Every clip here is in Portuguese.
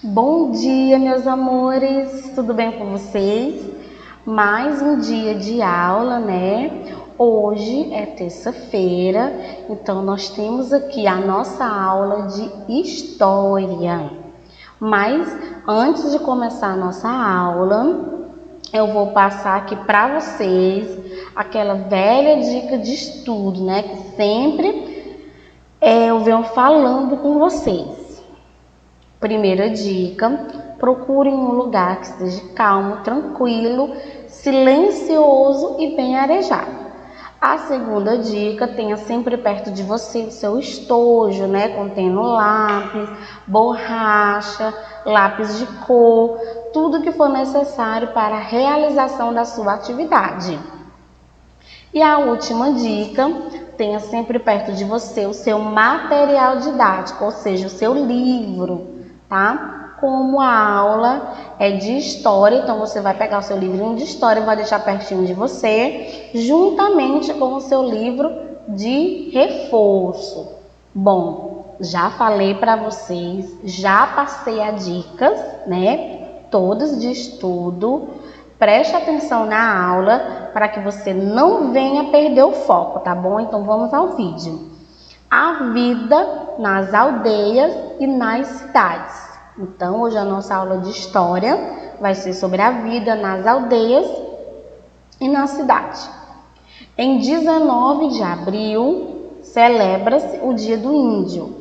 Bom dia, meus amores, tudo bem com vocês? Mais um dia de aula, né? Hoje é terça-feira, então nós temos aqui a nossa aula de história. Mas antes de começar a nossa aula, eu vou passar aqui para vocês aquela velha dica de estudo, né? Que sempre eu venho falando com vocês. Primeira dica: procurem um lugar que esteja calmo, tranquilo, silencioso e bem arejado. A segunda dica: tenha sempre perto de você o seu estojo, né? Contendo lápis, borracha, lápis de cor, tudo que for necessário para a realização da sua atividade. E a última dica: tenha sempre perto de você o seu material didático, ou seja, o seu livro. Tá? Como a aula é de história, então você vai pegar o seu livrinho de história e vai deixar pertinho de você, juntamente com o seu livro de reforço. Bom, já falei para vocês, já passei as dicas, né? Todas de estudo. Preste atenção na aula para que você não venha perder o foco, tá bom? Então vamos ao vídeo. A vida nas aldeias e nas cidades. Então, hoje a nossa aula de história vai ser sobre a vida nas aldeias e na cidade. Em 19 de abril, celebra-se o Dia do Índio.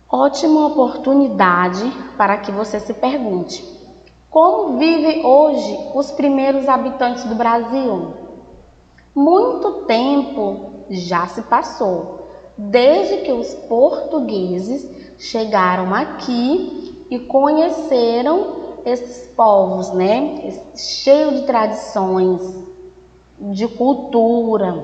Ótima oportunidade para que você se pergunte: como vivem hoje os primeiros habitantes do Brasil? Muito tempo já se passou desde que os portugueses chegaram aqui e conheceram esses povos, né? Cheio de tradições, de cultura.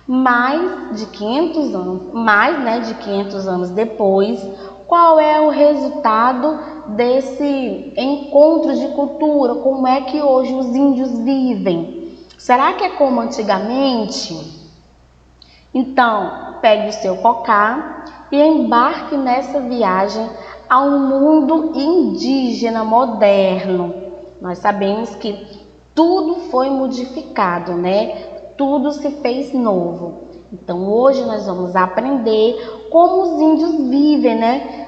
Mais de 500 anos depois, qual é o resultado desse encontro de cultura? Como é que hoje os índios vivem? Será que é como antigamente? Então, pegue o seu cocá e embarque nessa viagem ao mundo indígena moderno. Nós sabemos que tudo foi modificado, né? Tudo se fez novo. Então, hoje nós vamos aprender como os índios vivem, né?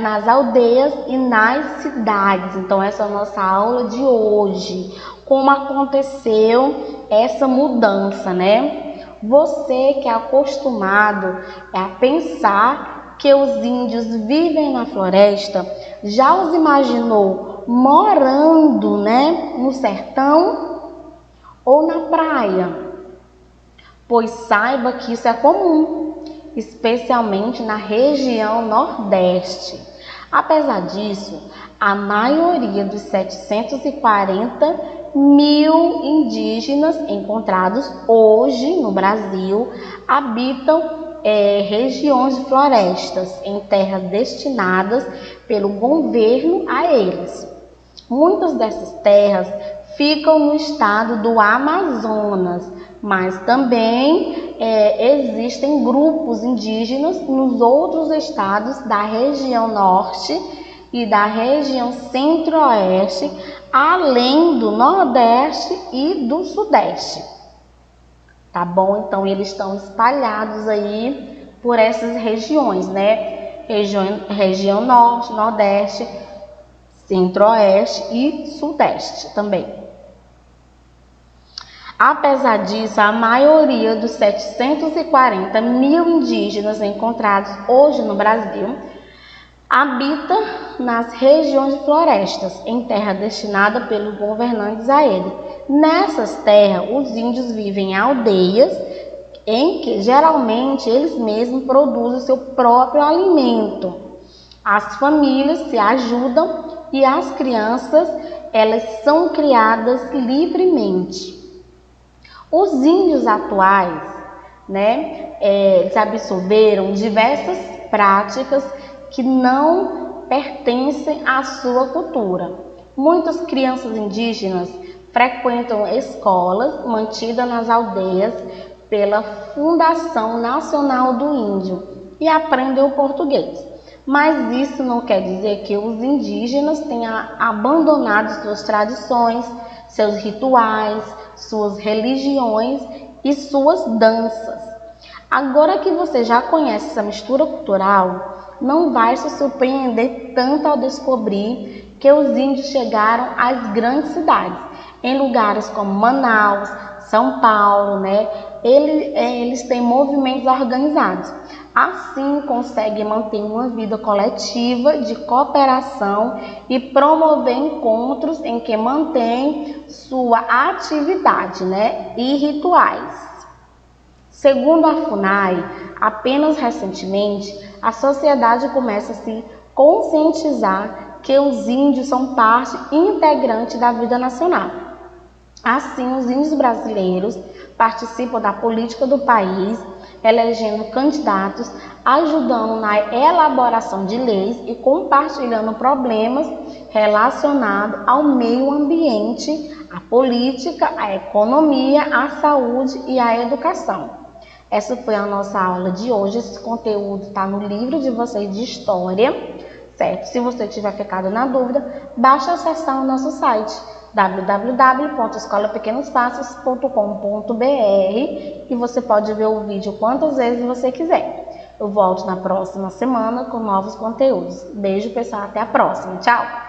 Nas aldeias e nas cidades. Então, essa é a nossa aula de hoje. Como aconteceu essa mudança, né? Você que é acostumado a pensar que os índios vivem na floresta, já os imaginou morando, né, no sertão ou na praia? Pois saiba que isso é comum, especialmente na região Nordeste. Apesar disso, a maioria dos 740 mil indígenas encontrados hoje no Brasil habitam regiões de florestas em terras destinadas pelo governo a eles. Muitas dessas terras ficam no estado do Amazonas, mas também existem grupos indígenas nos outros estados da região norte e da região centro-oeste, além do nordeste e do sudeste. Tá bom? Então, eles estão espalhados aí por essas regiões, né? Região norte, nordeste, centro-oeste e sudeste também. Apesar disso, a maioria dos 740 mil indígenas encontrados hoje no Brasil habita nas regiões de florestas, em terra destinada pelos governantes a ele. Nessas terras, os índios vivem em aldeias em que geralmente eles mesmos produzem o seu próprio alimento. As famílias se ajudam e as crianças, elas são criadas livremente. Os índios atuais, né, eles absorveram diversas práticas que não pertencem à sua cultura. Muitas crianças indígenas frequentam escolas mantidas nas aldeias pela Fundação Nacional do Índio e aprendem o português. Mas isso não quer dizer que os indígenas tenham abandonado suas tradições, seus rituais, suas religiões e suas danças. Agora que você já conhece essa mistura cultural, não vai se surpreender tanto ao descobrir que os índios chegaram às grandes cidades, em lugares como Manaus, São Paulo, né? Eles têm movimentos organizados. Assim, conseguem manter uma vida coletiva de cooperação e promover encontros em que mantém sua atividade, né? E rituais. Segundo a FUNAI, apenas recentemente, a sociedade começa a se conscientizar que os índios são parte integrante da vida nacional. Assim, os índios brasileiros participam da política do país, elegendo candidatos, ajudando na elaboração de leis e compartilhando problemas relacionados ao meio ambiente, à política, à economia, à saúde e à educação. Essa foi a nossa aula de hoje. Esse conteúdo está no livro de vocês de História, certo? Se você tiver ficado na dúvida, basta acessar o nosso site www.escolapequenospassos.com.br e você pode ver o vídeo quantas vezes você quiser. Eu volto na próxima semana com novos conteúdos. Beijo, pessoal. Até a próxima. Tchau!